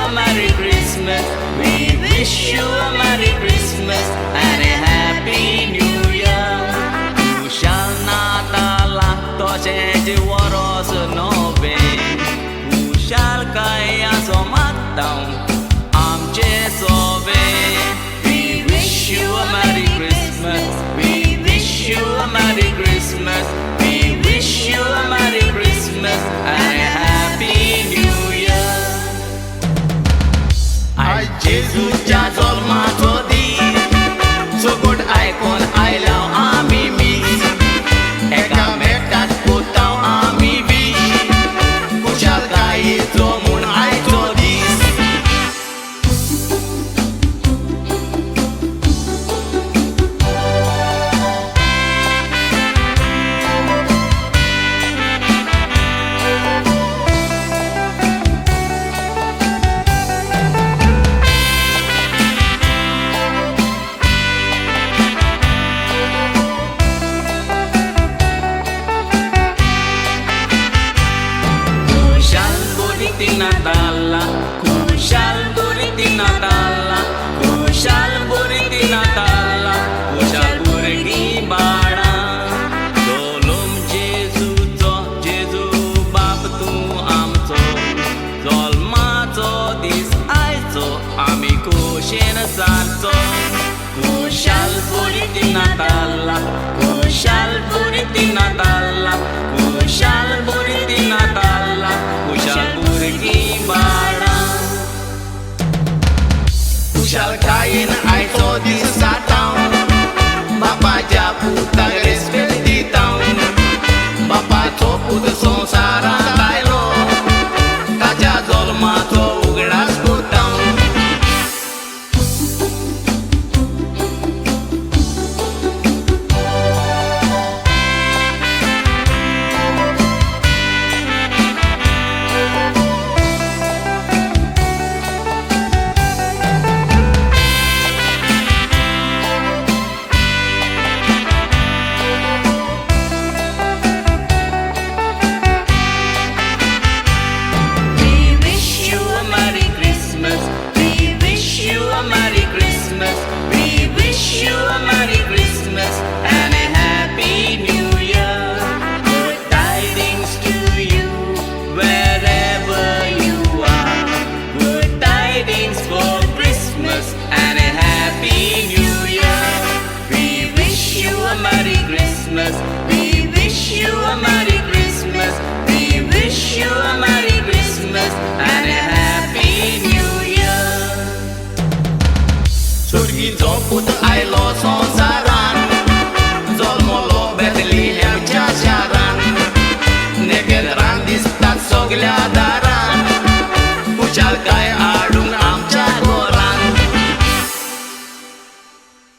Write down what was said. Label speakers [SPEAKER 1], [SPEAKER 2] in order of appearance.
[SPEAKER 1] a Merry Christmas. We wish you a Merry Christmas and a Happy New Year. Kushal Natala toche waros nowe. Kushal kaya somatau amche sobe. We wish you a Merry Christmas. We wish you a Merry Christmas. We wish you a Merry Christmas and a Happy New Year. I Jesus jazol matodi. So good icon I love ami mi. Eka metat putau ami bi. Kushal kai tomun I todis. Natala, Kushal Buriti Natala, Kushal Buriti Natala, Kushal Buriti Bada. Dolum Jesu to, Jesu Bab tu amto, Zolma to this aito, ami Kushen Santo. Kushal Buriti Natala, Kushal Buriti Natala, Kushal Buriti